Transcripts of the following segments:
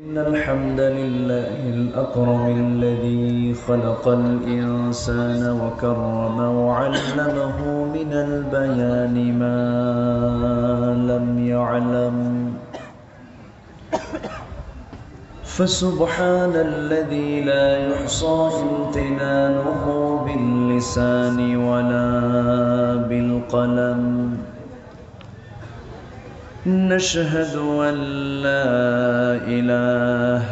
إن الحمد لله الأكرم الذي خلق الإنسان وكرم وعلمه من البيان ما لم يعلم فسبحان الذي لا يحصى امتنانه باللسان ولا بالقلم نشهد أن لا إله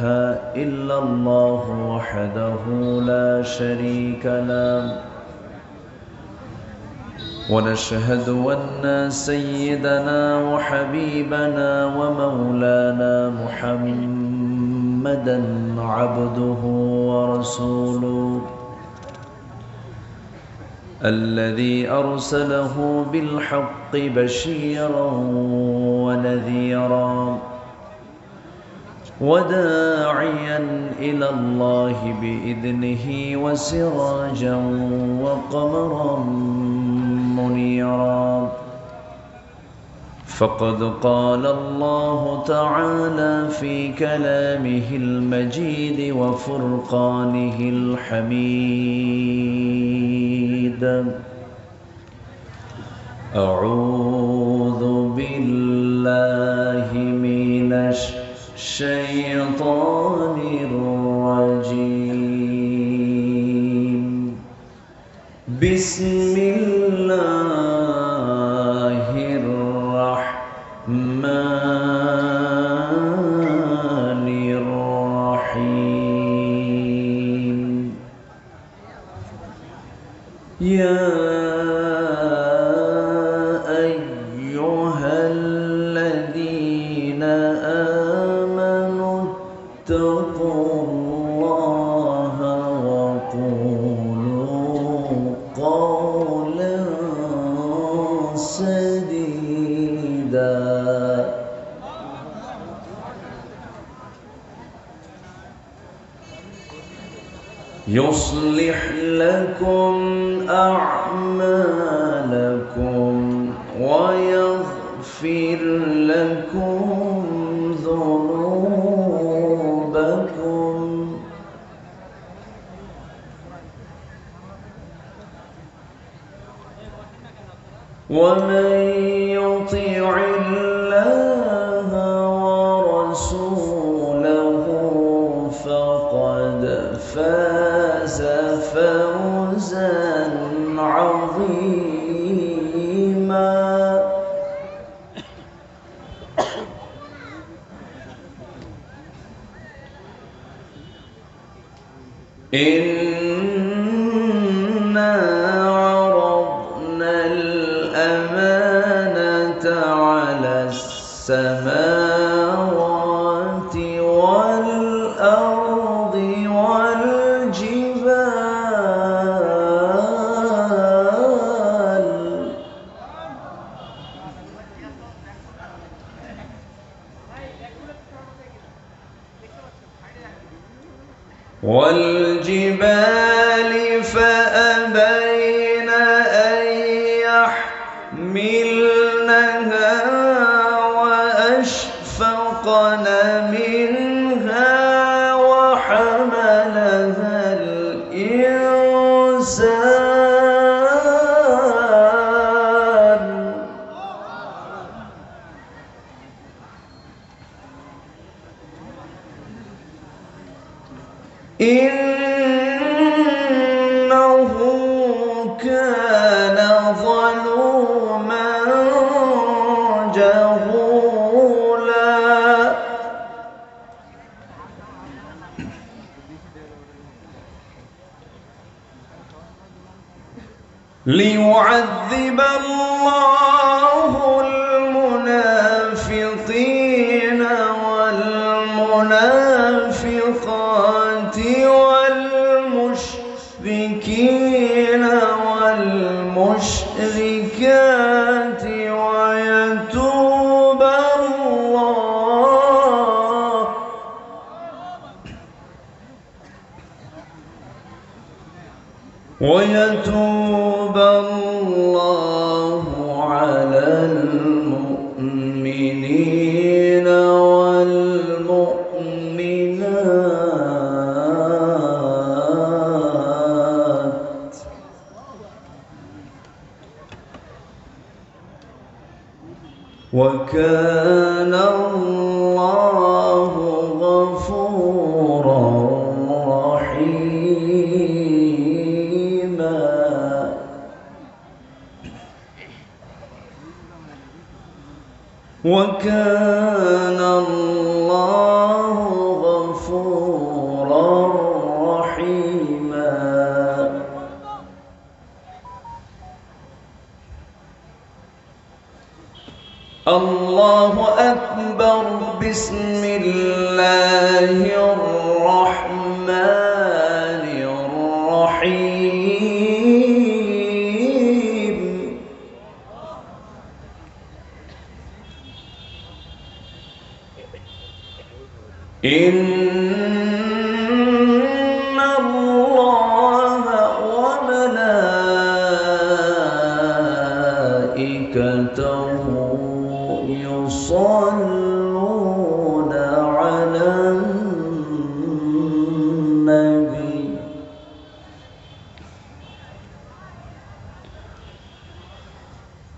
إلا الله وحده لا شريك له ونشهد أن سيدنا وحبيبنا ومولانا محمدا عبده ورسوله الذي أرسله بالحق بشيرا ونذيرا وداعيا إلى الله بإذنه وسراجا وقمرا منيرا فقد قال الله تعالى في كلامه المجيد وفرقانه الحميد أعوذ بالله من الشيطان الرجيم بسم الله الرحمن الرحيم يا أيها الذين آمنوا اتقوا الله وقولوا قولا سديدا يصلح لكم أعمالكم ويغفر لكم ذنوبكم ومن يطع الله ورسوله فقد فاز فوزا عظيما إنا عرضنا الأمانة على السماوات والأرض والجبال فأبين أن يحملنها وأشفقن منها وحملها الإنسان إنه كان ظلوما جهولا ليعذب الله المنافقين والمنافقات والمشركين والمشركات ويتوب الله على المؤمنين والمؤمنات والمؤمنات وكان الله غفورا رحيما وكان الله غفورا رحيما الله أكبر بسم الله الرحمن الرحيم إن الله وملائكته يصلون على النبي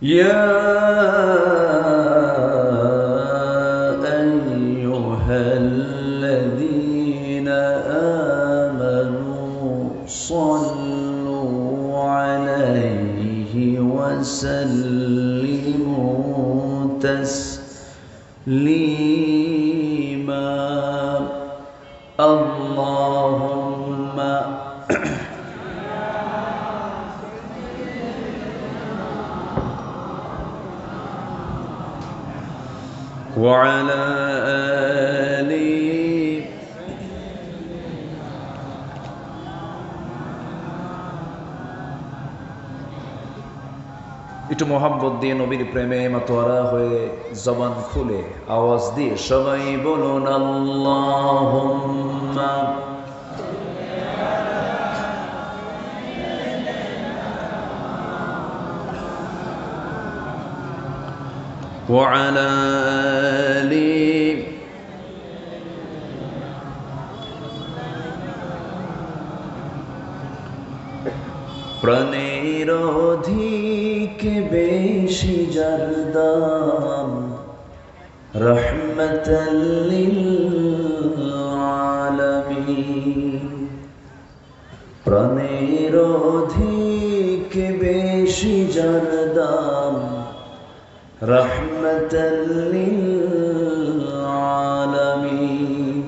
يا أيها الذين آمنوا صلوا عليه وسلموا تسليما اللهم وعلى آله একটু মোহাম্মত দিয়ে নবীর প্রেমে মাতোয়ারা হয়ে জবান খুলে আওয়াজ দিয়ে সবাই বলুন আল্লাহুম্মা وعلى آله প্রাণের অধিক বেশি যার দাম রহমতাল লিল আলামিন প্রাণের অধিক বেশি যার দাম রহমতাল লিল আলামিন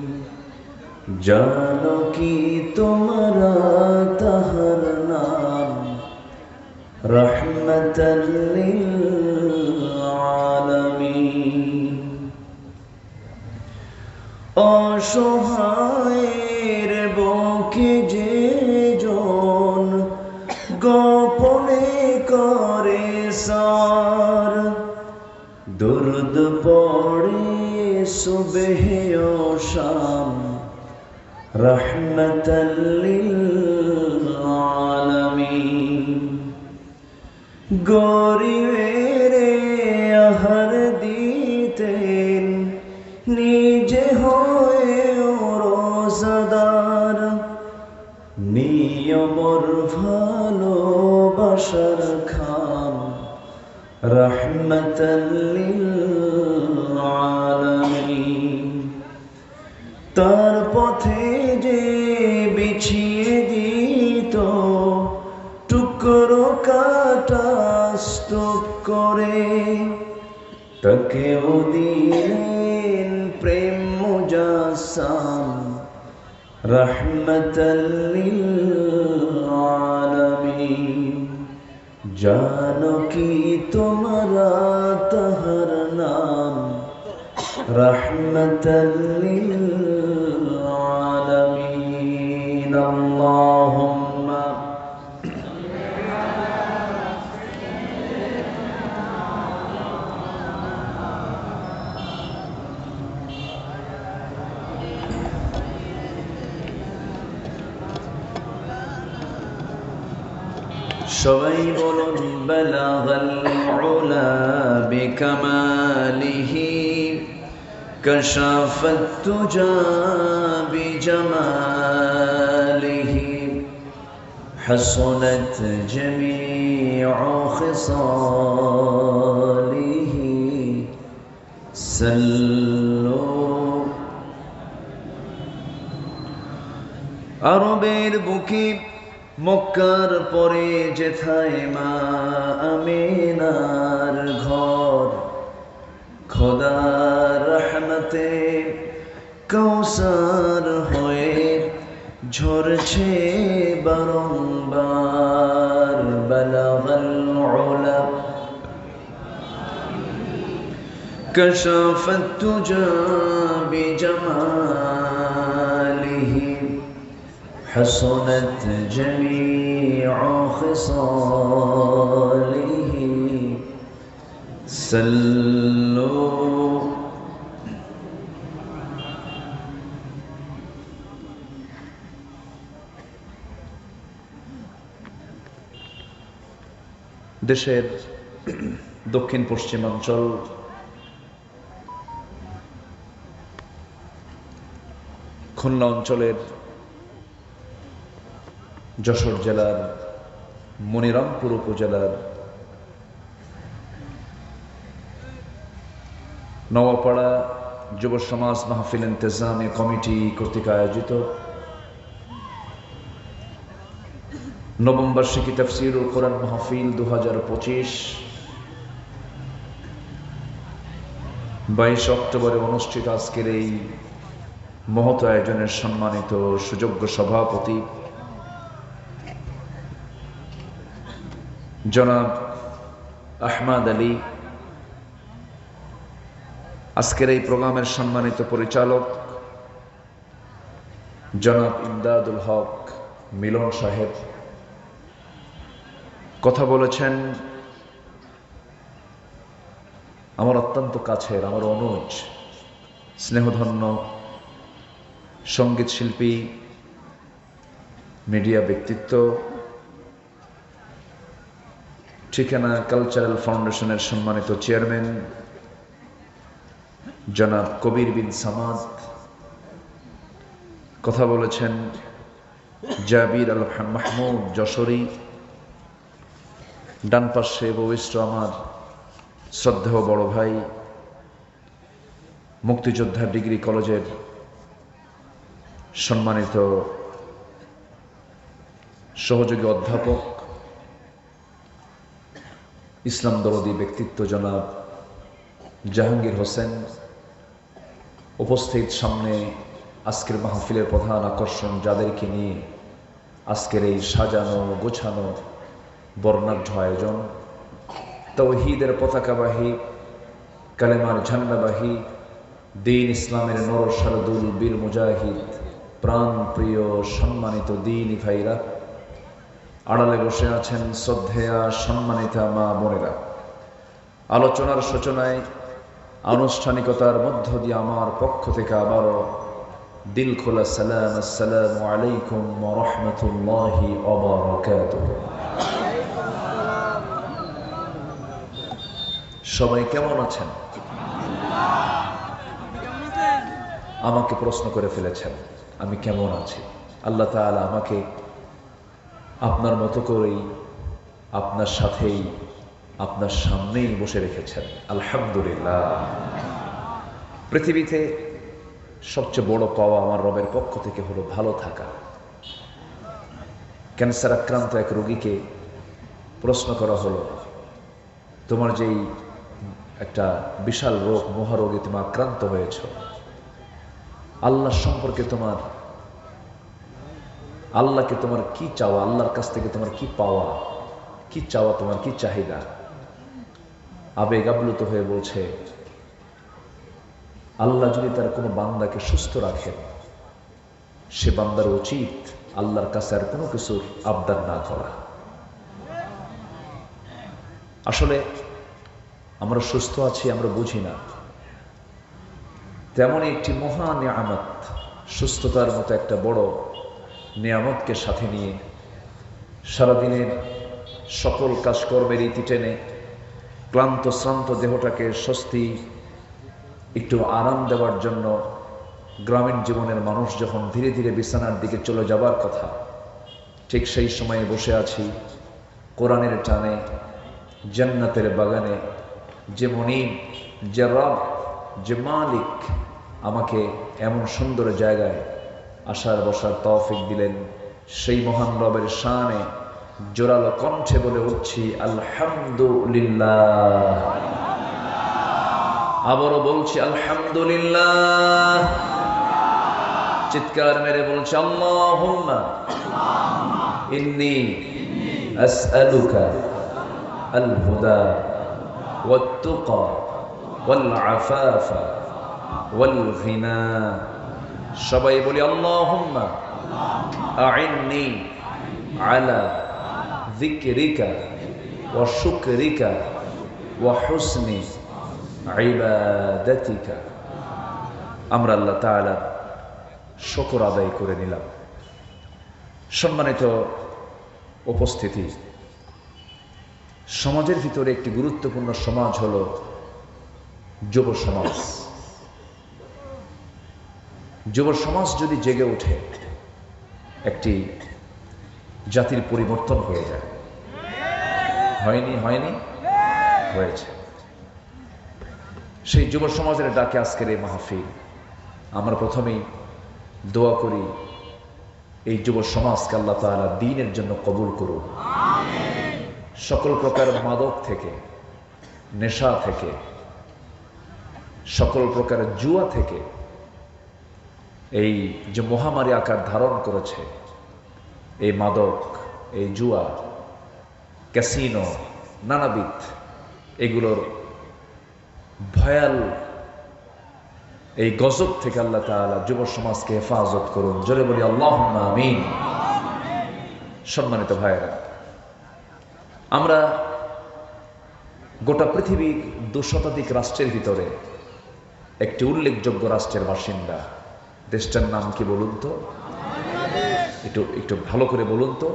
জানো কি তোমরা তাহার নাম রহমতাল লিল আলামিন অসহায়ের বুকে যে জন গোপনে করে সার দুরুদ পড়ে সুবহে ও শাম রহমতাল লিল আলামিন গরিবের আহার দিতেন নিজে হয়ে রোজাদার নিয়মর ভালোবাসার খাম রহমতাল লিল আলামিন তার পথে যে বিছিয়ে দিত টুকরো কাটা স্তূপ করে তাকেও দিলেন প্রেম মুজাসসাম রহমতাল লিল আলামিন জানো কি তোমরা তাহার নাম রহমতাল লিল আলামিন আল্লাহুম্মা সবাই বলুন বালাগাল উলা বিকামালিহি كشف الدجى بجماله حسنت جميع خصاله سلوا আরবের বুকে মক্কার পরে যেথায় মা আমিনার ঘর খোদার রহমতে কৌসার হয়ে ঝরছে বারংবার বালাগাল উলা كشف الدجى بجماله حسنت جميع خصاله سلوا দেশের দক্ষিণ পশ্চিমাঞ্চল খুলনা অঞ্চলের যশোর জেলার মনিরামপুর উপজেলার নওয়াপাড়া যুব সমাজ মাহফিল ইন্তেজামী কমিটি কর্তৃক আয়োজিত নবম বার্ষিকী তাফসীরুল কোরআন মাহফিল 2025 22 অক্টোবরে অনুষ্ঠিত আজকের এই মহৎ আয়োজনের সম্মানিত সুযোগ্য সভাপতি জনাব আহমদ আলী, আজকের এই প্রোগ্রামের সম্মানিত পরিচালক জনাব ইমদাদুল হক মিলন সাহেব কথা বলেছেন। আমার অত্যন্ত কাছের, আমার অনুজ স্নেহধন্য সঙ্গীত শিল্পী, মিডিয়া ব্যক্তিত্ব, ঠিকানা কালচারাল ফাউন্ডেশনের সম্মানিত চেয়ারম্যান জনাব কবির বিন সামাদ কথা বলেছেন। জাবির আল মাহমুদ যশোরী, ডান পাশে ববিষ্ঠ আমার শ্রদ্ধেয় বড় ভাই মুক্তিযোদ্ধা ডিগ্রি কলেজের সম্মানিত সহযোগী অধ্যাপক, ইসলাম দরদী ব্যক্তিত্ব জনাব জাহাঙ্গীর হোসেন উপস্থিত। সামনে আজকের মাহফিলের প্রধান আকর্ষণ যাদেরকে নিয়ে আজকের এই সাজানো গোছানো বর্ণাঢ্য আয়োজন, তাওহীদের পতাকাবাহী, কালেমার ঝান্ডাবাহী, দ্বীন ইসলামের নর শারদুল বীর মুজাহিদ, প্রাণ প্রিয় সম্মানিত দ্বীনী ভাইরা, আড়ালে বসে আছেন শ্রদ্ধেয়া সম্মানিতা মা বোনেরা। আলোচনার সূচনায় আনুষ্ঠানিকতার মধ্য দিয়ে আমার পক্ষ থেকে আবারও দিল খোলা সালাম, আসসালামু আলাইকুম ওয়া রাহমাতুল্লাহি ওয়া বারাকাতুহু। সবাই কেমন আছেন? আমাকে প্রশ্ন করে ফেলেছেন আমি কেমন আছি। আল্লাহ তাআলা আমাকে আপনার মতো করেই আপনার সাথেই আপনার সামনেই বসে রেখেছেন, আলহামদুলিল্লাহ। পৃথিবীতে সবচেয়ে বড় পাওয়া আমার রবের পক্ষ থেকে হলো ভালো থাকা। ক্যান্সার আক্রান্ত এক রোগীকে প্রশ্ন করা হলো, তোমার যেই একটা বিশাল রোগ, মহারোগে তুমি আক্রান্ত হয়েছ, আল্লাহ সম্পর্কে তোমার, আল্লাহকে তোমার কি চাওয়া, আল্লাহর কাছ থেকে তোমার কি পাওয়া, কি চাওয়া, তোমার কি চাহিদা? আবেগ আপ্লুত হয়ে বলছে, আল্লাহ যদি তার কোনো বান্দাকে সুস্থ রাখেন, সে বান্দার উচিত আল্লাহর কাছে আর কোনো কিছুর আবদার না করা। আসলে আমরা সুস্থ আছি আমরা বুঝি না, তেমনই একটি মহা নিয়ামত, সুস্থতার মতো একটা বড় নিয়ামতকে সাথে নিয়ে সারাদিনের সকল কাজকর্মের ইতি টেনে ক্লান্ত শ্রান্ত দেহটাকে স্বস্তি একটু আরাম দেওয়ার জন্য গ্রামীণ জীবনের মানুষ যখন ধীরে ধীরে বিছানার দিকে চলে যাবার কথা, ঠিক সেই সময়ে বসে আছি কোরআনের টানে জান্নাতের বাগানে। যে মনিব, যে রব, যে মালিক আমাকে এমন সুন্দর জায়গায় আসার বসার তৌফিক দিলেন, সেই মহান রবের শানে জোরালো কণ্ঠে বলে উঠছি আলহামদুলিল্লাহ। আবারও বলছি আলহামদুলিল্লাহ। চিৎকার মেরে বলছি আল্লাহুম্মা ইন্নী আসআলুকা আল হুদা ওয়াত তুকা ওয়াল আফাফা ওয়াল গিনা। সবাই বলি আল্লাহুম্মা আইন্নি আলা যিকরিকা ওয়া শুকরিকা ওয়া হুসনি ইবাদাতিকা। আমরা আল্লাহ তাআলার শুকর আদায় করে নিলাম। সম্মানিত উপস্থিতি, সমাজের ভিতরে একটি গুরুত্বপূর্ণ সমাজ হলো যুব সমাজ। যুব সমাজ যদি জেগে ওঠে, একটি জাতির পরিবর্তন হয়ে যায়। হয়নি হয়েছে। সেই যুব সমাজের ডাকে আজকের এই মাহফিল। আমরা প্রথমেই দোয়া করি এই যুব সমাজকে আল্লাহ তাআলা দ্বীনের জন্য কবুল করুন। সকল প্রকার মাদক থেকে, নেশা থেকে, সকল প্রকার জুয়া থেকে, এই যে মহামারী আকার ধারণ করেছে এই মাদক, এই জুয়া, ক্যাসিনো, নানাবিধ, এগুলোর ভয়াল এই গজব থেকে আল্লাহ তাআলা যুব সমাজকে হেফাজত করুন। জোরে বলি আল্লাহুম্মা আমিন। সম্মানিত ভাইয়েরা, আমরা গোটা পৃথিবীর 2 শতাধিক রাষ্ট্রের ভিতরে একটি উল্লেখযোগ্য রাষ্ট্রের বাসিন্দা। দেশটার নাম কি বলুন তো? একটু ভালো করে বলুন তো।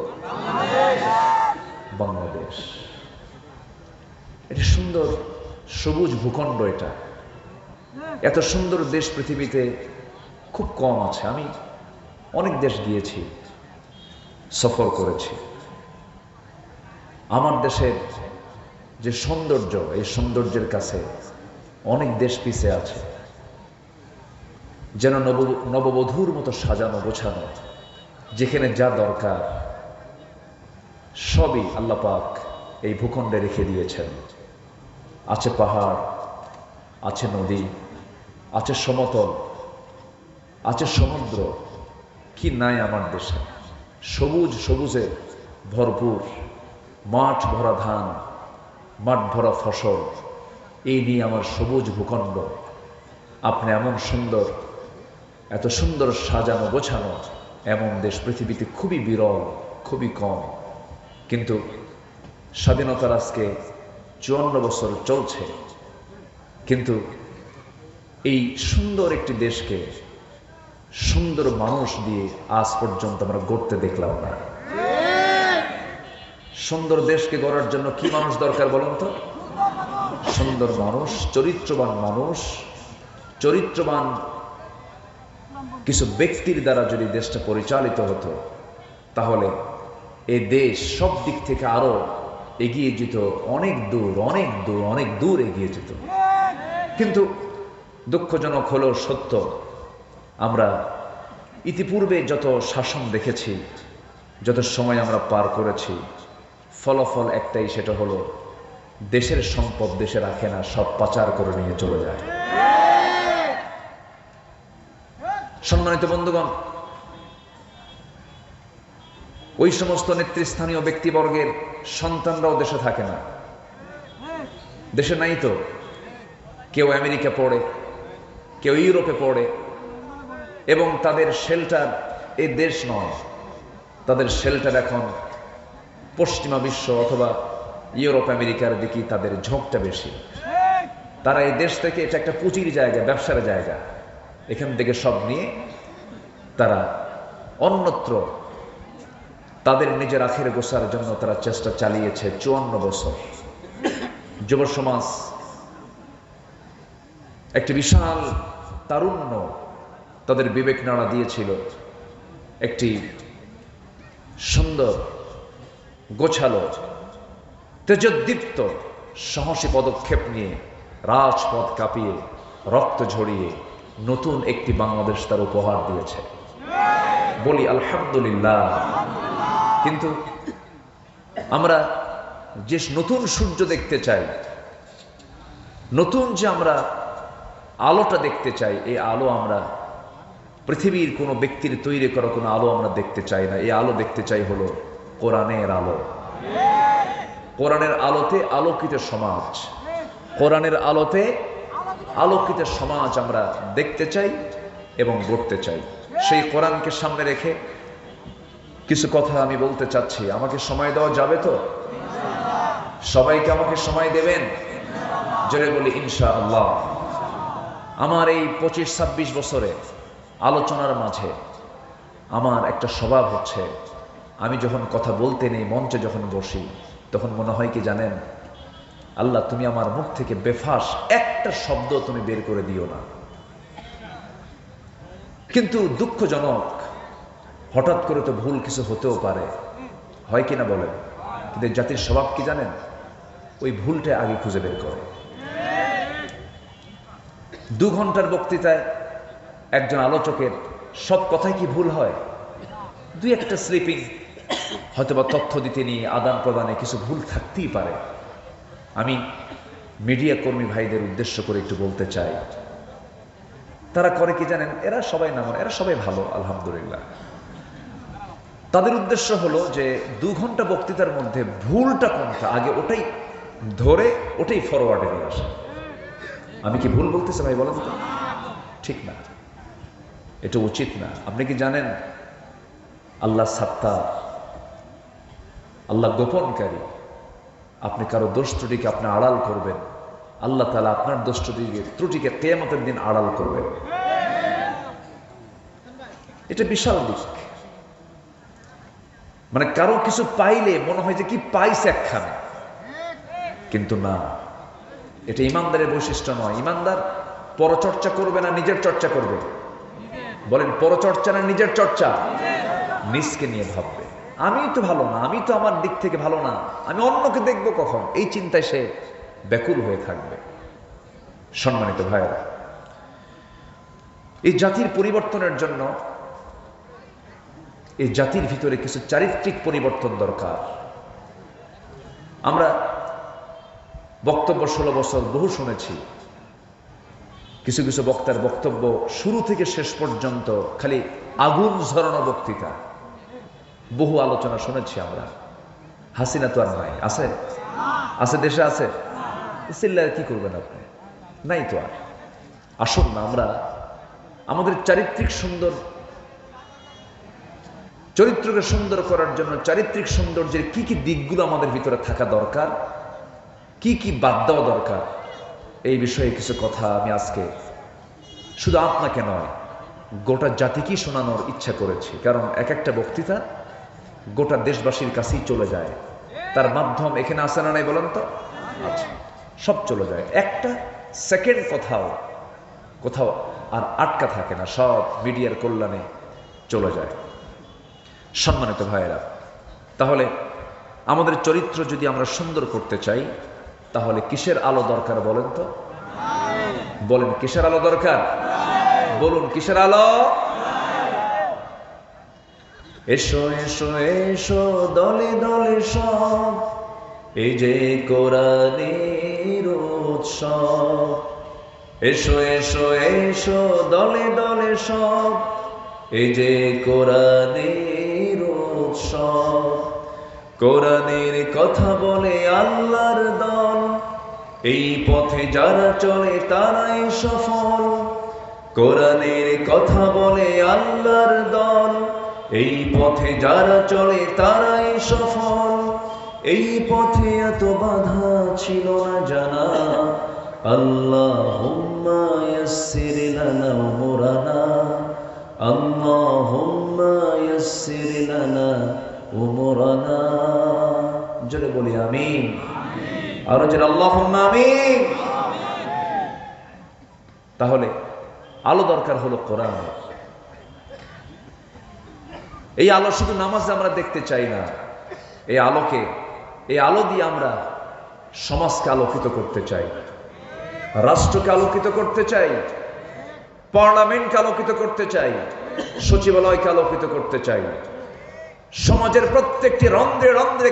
বাংলাদেশ। এটা সুন্দর সবুজ ভূখণ্ড। এটা এত সুন্দর দেশ পৃথিবীতে খুব কম আছে। আমি অনেক দেশ গিয়েছি, সফর করেছি। আমার দেশের যে সৌন্দর্য, এই সৌন্দর্যের কাছে অনেক দেশ পিছিয়ে আছে। যেন নববধূর মতো সাজানো গোছানো, যেখানে যা দরকার সবই আল্লাহ পাক এই ভূখণ্ডে রেখে দিয়েছেন। আছে পাহাড়, আছে নদী, আছে সমতল, আছে সমুদ্র। কি নাই আমার দেশে? সবুজে ভরপুর, মাঠ ভরা ধান, মাঠ ভরা ফসল, এই নিয়ে আমার সবুজ ভূখণ্ড। আপনি এমন সুন্দর, এত সুন্দর সাজানো গোছানো এমন দেশ পৃথিবীতে খুবই বিরল, খুবই কম। কিন্তু স্বাধীনতার আজকে 54 বছর চলছে, কিন্তু এই সুন্দর একটি দেশকে সুন্দর মানুষ দিয়ে আজ পর্যন্ত আমরা গড়তে দেখলাম না। সুন্দর দেশকে গড়ার জন্য কি মানুষ দরকার বলুন তো? সুন্দর মানুষ, চরিত্রবান মানুষ, চরিত্রবান কিছু ব্যক্তির দ্বারা যদি দেশটা পরিচালিত হতো, তাহলে এই দেশ সব দিক থেকে আরো এগিয়ে যেত, অনেক দূর এগিয়ে যেত। কিন্তু দুঃখজনক হলো সত্য, আমরা ইতিপূর্বে যত শাসন দেখেছি, যত সময় আমরা পার করেছি, ফলাফল একটাই, সেটা হলো দেশের সম্পদ দেশে রাখে না, সব পাচার করে নিয়ে চলে যায়। সম্মানিত বন্ধুগণ, ওই সমস্ত নেতৃস্থানীয় ব্যক্তিবর্গের সন্তানরাও দেশে থাকে না। দেশে নাই তো, কেউ আমেরিকা পড়ে, কেউ ইউরোপে পড়ে, এবং তাদের শেল্টার এই দেশ নয়, তাদের শেল্টার এখন পশ্চিমা বিশ্ব অথবা ইউরোপ আমেরিকার দিকে তাদের ঝোঁকটা বেশি। তারা এই দেশ থেকে, এটা একটা পুঁজির জায়গা, ব্যবসার জায়গা, এখান থেকে সব নিয়ে তারা অন্যত্র তাদের নিজের আখের গোছার জন্য তারা চেষ্টা চালিয়েছে 54 বছর। যুব সমাজ একটি বিশাল তারুণ্য তাদের বিবেক নাড়া দিয়েছিল। একটি সুন্দর গোছালো তেজোদ্দীপ্ত সাহসী পদক্ষেপ নিয়ে রাজপথ কাঁপিয়ে রক্ত ঝরিয়ে নতুন একটি বাংলাদেশ তার উপহার দিয়েছে। বলি আলহামদুলিল্লাহ। কিন্তু আমরা যে নতুন সূর্য দেখতে চাই, নতুন যে আমরা আলোটা দেখতে চাই, এই আলো আমরা পৃথিবীর কোনো ব্যক্তির তৈরি করা কোনো আলো আমরা দেখতে চাই না। এই আলো দেখতে চাই হলো কোরআনের আলো। কোরআনের আলোতে আলোকিত সমাজ, কোরআনের আলোতে আলোকিত সমাজ আমরা দেখতে চাই এবং গড়তে চাই। সেই কোরআনকে সামনে রেখে কিছু কথা আমি বলতে চাচ্ছি। আমাকে সময় দেওয়া যাবে তো? সবাইকে আমাকে সময় দেবেন? জোরে বলি ইনশাআল্লাহ। আমার এই 25-26 বছরে আলোচনার মাঝে আমার একটা স্বভাব হচ্ছে, আমি যখন কথা বলতে নেই, মঞ্চে যখন বসি, তখন মনে হয় কি জানেন, আল্লাহ তুমি আমার মুখ থেকে বেফাস একটা শব্দ তুমি বের করে দিও না। কিন্তু দুঃখজনক, হঠাৎ করে তো ভুল কিছু হতেও পারে, হয় কিনা বলেন? কিন্তু জাতির স্বভাব কি জানেন? ওই ভুলটা আগে খুঁজে বের করে। 2 ঘন্টার বক্তৃতায় একজন আলোচকের সব কথাই কি ভুল হয়? 2-একটা স্লিপিং হয়তোবা তথ্য দিতে নিয়ে আদান প্রদানে কিছু ভুল থাকতেই পারে। আমি মিডিয়া কর্মী ভাইদের উদ্দেশ্য করে একটু বলতে চাই, তারা করে কি জানেন? এরা সবাই এরা সবাই ভালো আলহামদুলিল্লাহ। তাদের উদ্দেশ্য হলো যে 2 ঘন্টা বক্তৃতার মধ্যে ভুলটা কোনটা আগে ওটাই ধরে ওটাই ফরওয়ার্ডে নিয়ে আসে। আমি কি ভুল বলতেছি ভাই? বলেন তো, ঠিক না, এটা উচিত না। আপনি কি জানেন আল্লাহ সাত্তার, আল্লাহ গোপনকারী। আপনি কারো দোষ ত্রুটিকে আপনি আড়াল করবেন, আল্লাহ তাআলা আপনার দোষ ত্রুটিকে কিয়ামতের দিন আড়াল করবেন। এটা বিশাল দিক। মানে কারো কিছু পাইলে মনে হয় যে কি পাইছে একখানে, কিন্তু না, এটা ইমানদারের বৈশিষ্ট্য নয়। ইমানদার পরচর্চা করবে না নিজের চর্চা করবে? বলেন, পরচর্চা না নিজের চর্চা? নিজকে নিয়ে ভাববে, আমি তো ভালো না, আমি তো আমার দিক থেকে ভালো না, আমি অন্যকে দেখবো কখন, এই চিন্তায় সে ব্যাকুল হয়ে থাকবে। সম্মানিত ভাইয়েরা, এই জাতির পরিবর্তনের জন্য এই জাতির ভিতরে কিছু চারিত্রিক পরিবর্তন দরকার। আমরা বক্তব্য 16 বছর বহু শুনেছি। কিছু কিছু বক্তার বক্তব্য শুরু থেকে শেষ পর্যন্ত খালি আগুন ঝরানো বক্তৃতা, বহু আলোচনা শুনেছি আমরা। হাসিনা তো আর নাই, আছে? আছে, দেশে আছে। চিল্লায় কি করবেন আপনি? নাই তো আর। আসুন না, আমরা আমাদের চরিত্রকে সুন্দর করার জন্য চারিত্রিক সৌন্দর্যের কি কি দিকগুলো আমাদের ভিতরে থাকা দরকার, কি কি বাদ দেওয়া দরকার, এই বিষয়ে কিছু কথা আমি আজকে শুধু আপনাকে নয় গোটা জাতিকেই শোনানোর ইচ্ছা করেছি। কারণ এক একটা বক্তৃতা গোটা দেশবাসীর কাছেই চলে যায়। তার মাধ্যম এখানে আসে না নাই বলেন তো? আচ্ছা, সব চলে যায়। একটা সেকেন্ড কোথাও আর আটকা থাকে না, সব মিডিয়ার কল্যাণে চলে যায়। সম্মানিত ভাইয়েরা, তাহলে আমাদের চরিত্র যদি আমরা সুন্দর করতে চাই, তাহলে কিসের আলো দরকার বলেন তো? বলেন, কিসের আলো দরকার? বলুন, কিসের আলো? এসো এসো এসো দলে দলে সব, এই যে কোরআনের উৎসব। এসো এসো এসো দলে দলে সব, এই যে কোরআনের উৎসব। কোরআনের কথা বলে আল্লাহর দল, এই পথে যারা চলে তারাই সফল। কোরআনের কথা বলে আল্লাহর দল, এই পথে যারা চলে তারাই সফল। এই পথে এত বাধা ছিল না জানা, আল্লাহুম্মা ইয়াসসির লানা উমুরানা, আল্লাহুম্মা ইয়াসসির লানা উমুরানা। জোরে বলি আমিন। আরো জোরে আল্লাহুম্মা আমিন। তাহলে আলো দরকার হলো কোরআন। এই আলো শুধু নামাজে আমরা দেখতে চাই না, এই আলো দিয়ে আমরা সমাজকে আলোকিত করতে চাই, রাষ্ট্রকে আলোকিত করতে চাই, পার্লামেন্টকে আলোকিত করতে চাই, সচিবালয়কে আলোকিত করতে চাই, সমাজের প্রত্যেকটি রন্ধ্রে রন্ধ্রে,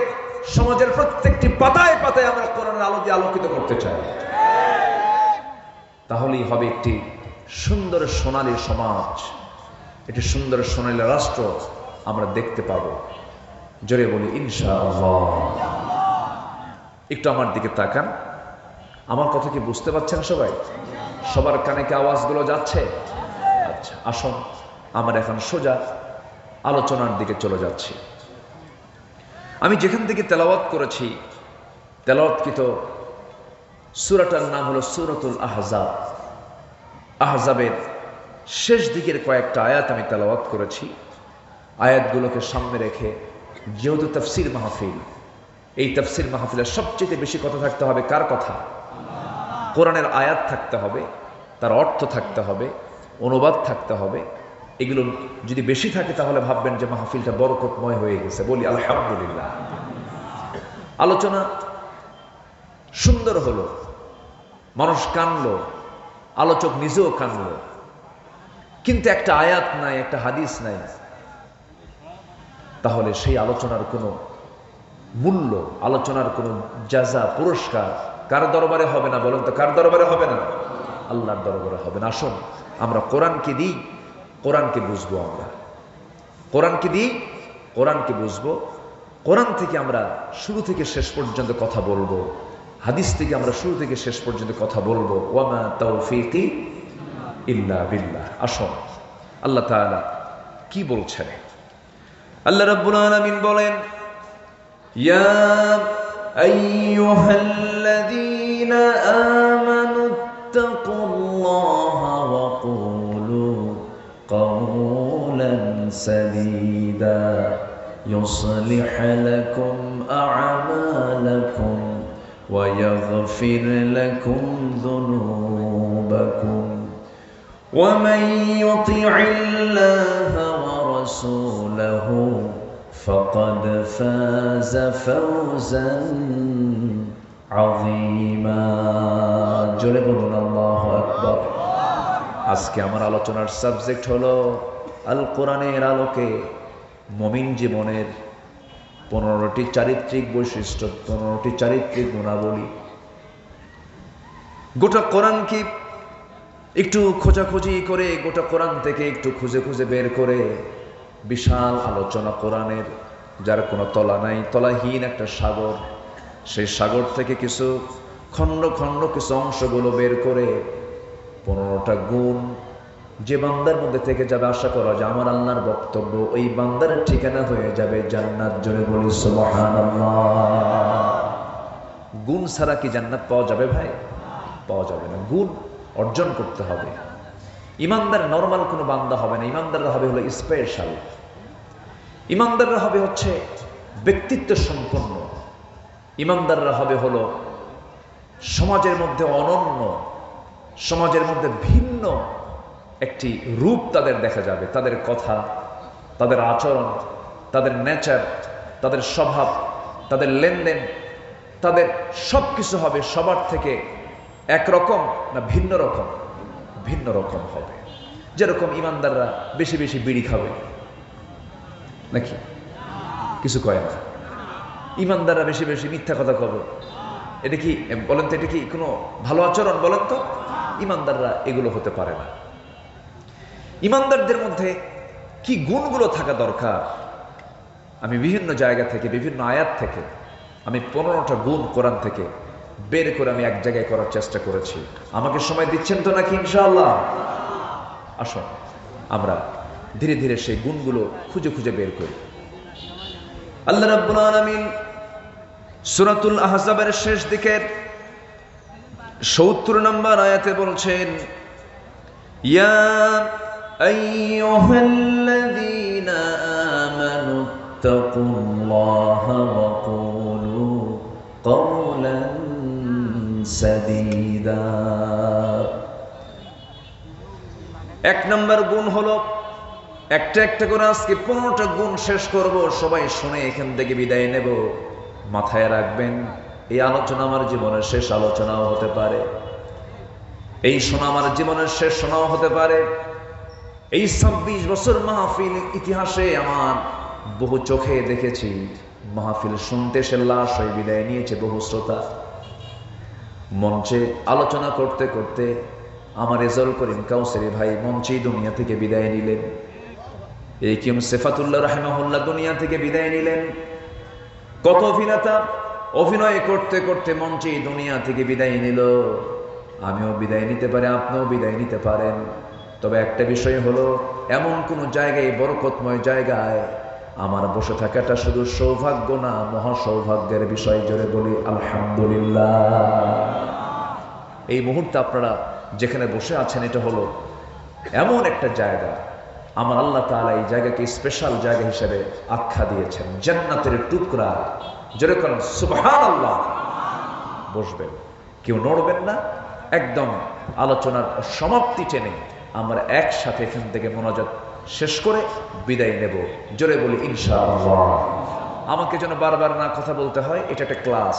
সমাজের প্রত্যেকটি পাতায় পাতায় আমরা কোরআনের আলো দিয়ে আলোকিত করতে চাই। তাহলেই হবে একটি সুন্দর সোনালী সমাজ, একটি সুন্দর সোনালী রাষ্ট্র আমরা দেখতে পাবো। জোরে বলি ইনশাআল্লাহ। একটু আমার দিকে তাকান, আমার কথা কি বুঝতে পারছেন সবাই? সবার কানে কি আওয়াজগুলো যাচ্ছে? আচ্ছা, আসুন আমরা এখন সোজা আলোচনার দিকে চলে যাচ্ছি। আমি যেখান থেকে তেলাওয়াত করেছি, তেলাওয়াতকৃত সূরাটার নাম হলো সূরাতুল আহজাব। আহজাবের শেষ দিকের কয়েকটা আয়াত আমি তেলাওয়াত করেছি। আয়াতগুলোকে সামনে রেখে, যেহেতু তাফসীর মাহফিল, এই তাফসীর মাহফিলের সবচেয়ে বেশি কথা থাকতে হবে কার কথা? কোরআনের আয়াত থাকতে হবে, তার অর্থ থাকতে হবে, অনুবাদ থাকতে হবে। এগুলো যদি বেশি থাকে তাহলে ভাববেন যে মাহফিলটা বরকতময় হয়ে গেছে। বলি আলহামদুলিল্লাহ। আলোচনা সুন্দর হলো, মানুষ কানলো, আলোচক নিজেও কানলো, কিন্তু একটা আয়াত নাই, একটা হাদিস নাই, তাহলে সেই আলোচনার কোনো মূল্য, আলোচনার কোনো জাযা, পুরস্কার কার দরবারে হবে না? বলেন তো, কার দরবারে হবে না? আল্লাহর দরবারে হবে না। আসুন আমরা কোরআনকে দিই, কোরআনকে বুঝবো। আমরা কোরআনকে দিই, কোরআনকে বুঝবো। কোরআন থেকে আমরা শুরু থেকে শেষ পর্যন্ত কথা বলবো, হাদিস থেকে আমরা শুরু থেকে শেষ পর্যন্ত কথা বলবো। ওয়ামা তাওফীকি ইল্লা বিল্লাহ। আসুন আল্লাহ তাআলা কি বলছেন? আল্লাহ রাব্বুল আলামিন বলেন, ইয়া আইয়ুহাল্লাযীনা আমানু ইত্তাকুল্লাহা ওয়া কুলু قولا سديدا يصلح لكم أعمالكم ويغفر لكم ذنوبكم ومن يطع الله ورسوله فقد فاز فوزا عظيما جل الله أكبر। আজকে আমার আলোচনার সাবজেক্ট হলো আল কোরআনের আলোকে মুমিন জীবনের 15টি চারিত্রিক বৈশিষ্ট্য, 15টি চারিত্রিক গুণাবলী। গোটা কোরআনকে একটু খোঁজাখুঁজি করে, গোটা কোরআন থেকে একটু খুঁজে খুঁজে বের করে বিশাল আলোচনা কোরআনের, যার কোনো তলা নাই, তলাহীন একটা সাগর। সেই সাগর থেকে কিছু খণ্ড খণ্ড কিছু অংশগুলো বের করে 15টা গুণ যে বান্দার মধ্যে থেকে যাবে, আশা করা যায় আমার আল্লাহর বক্তব্য ওই বান্দার ঠিকানা হয়ে যাবে জান্নাত। জোরে বলি সুবহানাল্লাহ। গুণ ছাড়া কি জান্নাত পাওয়া যাবে ভাই? পাওয়া যাবে না। গুণ অর্জন করতে হবে। ইমানদার নরমাল কোনো বান্দা হবে না, ইমানদাররা হবে হলো স্পেশাল। ইমানদাররা হবে হচ্ছে ব্যক্তিত্ব সম্পন্ন। ইমানদাররা হবে হলো সমাজের মধ্যে অনন্য, সমাজের মধ্যে ভিন্ন একটি রূপ তাদের দেখা যাবে। তাদের কথা, তাদের আচরণ, তাদের নেচার, তাদের স্বভাব, তাদের লেনদেন, তাদের সব কিছু হবে সবার থেকে একরকম না ভিন্ন রকম? ভিন্ন রকম হবে। যেরকম ইমানদাররা বেশি বেশি বিড়ি খাবে নাকি? কিছু কয় না। ইমানদাররা বেশি বেশি মিথ্যা কথা কবে। এটা কি বলেন তো, এটা কি কোনো ভালো আচরণ? বলেন তো। ইমানদাররা এগুলো হতে পারে না। ইমানদারদের মধ্যে কি গুণগুলো থাকা দরকার? আমি বিভিন্ন জায়গা থেকে, বিভিন্ন আয়াত থেকে আমি 15টা গুণ কোরআন থেকে বের করে আমি এক জায়গায় করার চেষ্টা করেছি। আমাকে সময় দিচ্ছেন তো নাকি ইনশাআল্লাহ? আসুন আমরা ধীরে ধীরে সেই গুণগুলো খুঁজে খুঁজে বের করি। আল্লাহ রাব্বুল আলামিন সূরাতুল আহজাবের শেষ দিকের 70 নম্বর আয়াতে বলছেন, ইয়া আইয়ুহাল্লাযীনা আমানু ইত্তাকুল্লাহা ওয়া কুলু কওলান সাদীদা। এক নম্বর গুণ হলো, একটা একটা করে আজকে 15টা গুণ শেষ করব, সবাই শুনে এখান থেকে বিদায় নেব। মাথায় রাখবেন, এই আলোচনা আমার জীবনের শেষ আলোচনাও হতে পারে, এই শোনা আমার জীবনের শেষ শোনাও হতে পারে। এই 26 বছর মাহফিল ইতিহাসে আমার বহু চোখে দেখেছি মাহফিল শুনতে সে লাশ হয়ে বিদায় নিয়েছে বহু শ্রোতা। মঞ্চে আলোচনা করতে করতে আমার রেজাউল করিম কাউসারি ভাই মঞ্চেই দুনিয়া থেকে বিদায় নিলেন। এই কিম সেফাতুল্লাহ রাহিমাহুল্লাহ দুনিয়া থেকে বিদায় নিলেন। কত অভিনেতা অভিনয় করতে করতে মঞ্চেই দুনিয়া থেকে বিদায় নিল। আমিও বিদায় নিতে পারি, আপনিও বিদায় নিতে পারেন। তবে একটা বিষয় হলো, এমন কোন জায়গায়, বরকতময় জায়গায় আমার বসে থাকাটা শুধু সৌভাগ্য না, মহা সৌভাগ্যের বিষয়। জোরে বলি আলহামদুলিল্লাহ। এই মুহূর্তে আপনারা যেখানে বসে আছেন, এটা হলো এমন একটা জায়গা, আমার আল্লাহ তাআলা এই জায়গাকে স্পেশাল জায়গা হিসেবে আখ্যা দিয়েছেন, জান্নাতের টুকরা। জোরে করেন সুবহানাল্লাহ। বসবেন, কেউ নড়বেন না। একদম আলোচনার সমাপ্তি টেনে আমরা একসাথে এখান থেকে মোনাজাত শেষ করে বিদায় নেব। জোরে বলি ইনশাআল্লাহ। আমাকে যেন বারবার না কথা বলতে হয়, এটা একটা ক্লাস।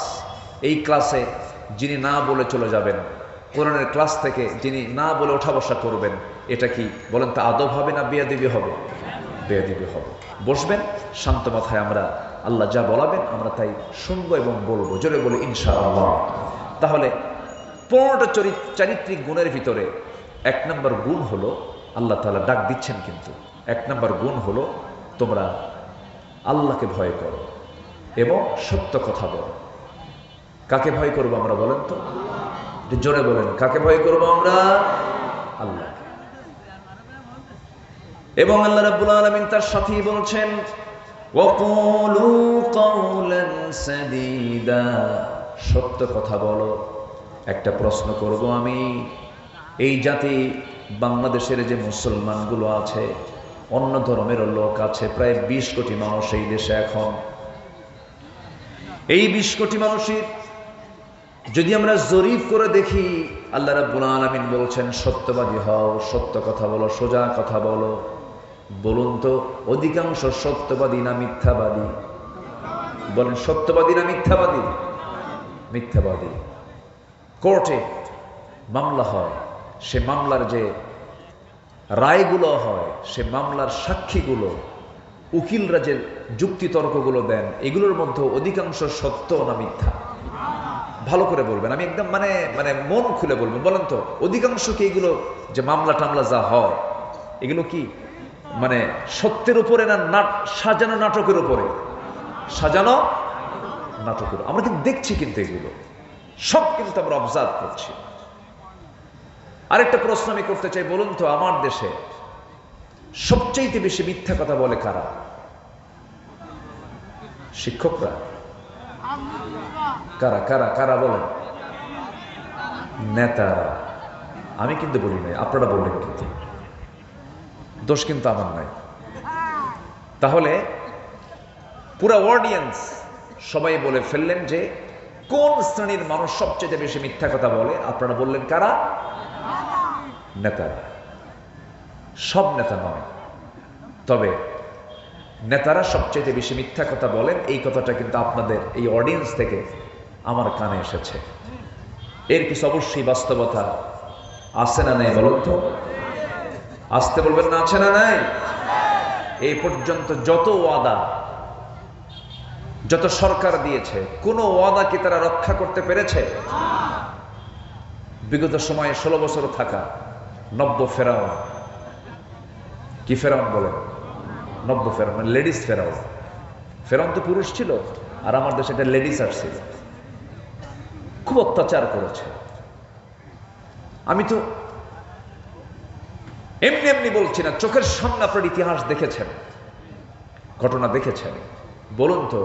এই ক্লাসে যিনি না বলে চলে যাবেন, কোরআনের ক্লাস থেকে যিনি না বলে ওঠা বসা করবেন, এটা কি বলেন তো আদব হবে না বেয়াদবি হবে? বেয়াদবি হবে। বসবেন শান্ত মাথায়, আমরা আল্লাহ যা বলাবেন আমরা তাই শুনবো এবং বলবো। জোরে বলি ইনশাআল্লাহ। তাহলে 15টা চারিত্রিক গুণের ভিতরে 1 নম্বর গুণ হলো, আল্লাহ তাআলা ডাক দিচ্ছেন কিন্তু 1 নম্বর গুণ হলো, তোমরা আল্লাহকে ভয় করো এবং সত্য কথা বলো। কাকে ভয় করবো আমরা বলেন তো? জোরে বলেন, কাকে ভয় করবো আমরা? আল্লাহকে। এবং আল্লাহ রাব্বুল আলামিন তার সাথেই বলছেন, ওয়াকুলু কাওলান সাদীদা, সত্য কথা বলো। একটা প্রশ্ন করব আমি, এই জাতি বাংলাদেশের যে মুসলমানগুলো আছে, অন্য ধর্মের লোক আছে, প্রায় 20 কোটি মানুষ এই দেশে এখন। এই 20 কোটি মানুষের যদি আমরা জরিপ করে দেখি, আল্লাহ রাব্বুল আলামিন বলছেন সত্যবাদী হও, সত্য কথা বলো, সোজা কথা বলো। বলুন তো, অধিকাংশ সত্যবাদী না মিথ্যাবাদী? বলেন, সত্যবাদী না মিথ্যাবাদী? মিথ্যাবাদী। কোর্টে মামলা হয়, সে মামলার যে রায়গুলো হয়, সে মামলার সাক্ষীগুলো, উকিলরা যে যুক্তিতর্কগুলো দেন, এগুলোর মধ্যে অধিকাংশ সত্য না মিথ্যা? ভালো করে বলবেন, আমি একদম মানে মানে মন খুলে বলবেন। বলেন তো, অধিকাংশ কি এগুলো যে মামলা টামলা যা হয়, এগুলো কি মানে সত্যের উপরে না সাজানো নাটকের উপরে? সাজানো নাটকের। আমরা কিন্তু দেখছি, কিন্তু এগুলো সব কিন্তু আমরা অবজার্ভ করছি। আরেকটা প্রশ্ন আমি করতে চাই, বলুন তো, আমার দেশে সবচেয়ে বেশি মিথ্যা কথা বলে কারা? শিক্ষকরা? কারা কারা কারা বলেন? নেতারা। আমি কিন্তু বলি নাই, আপনারা বললেন, কিন্তু দোষ কিন্তু আমার নাই। তাহলে পুরা অডিয়েন্স সবাই বলে ফেললেন যে কোন শ্রেণীর মানুষ সবচেয়ে বেশি মিথ্যা কথা বলে? আপনারা বললেন কারা? নেতারা। সব নেতা নয়, তবে নেতারা সবচেয়ে বেশি মিথ্যা কথা বলেন, এই কথাটা কিন্তু আপনাদের এই অডিয়েন্স থেকে আমার কানে এসেছে। এর কিছু অবশ্যই বাস্তবতা আছে না নাই বলুন তো? আসতে বলবেন না, আছে না নাই? এই পর্যন্ত যত ওয়াদা, যত সরকার দিয়েছে, কোন ওয়াদা কি তারা রক্ষা করতে পেরেছে? বিগত সময়ে 16 বছর থাকা নব্য ফেরাউন, কি ফেরাউন বলেন? নব্য ফেরাউন, মানে লেডিস ফেরাউন। ফেরাউন তো পুরুষ ছিল, আর আমার দেশে একটা লেডিস আসছিল, খুব অত্যাচার করেছে। আমি তো এমনি এমনি বলছি না, চোখের সামনে আপনার ইতিহাস দেখেছেন, ঘটনা দেখেছেন। বলুন তো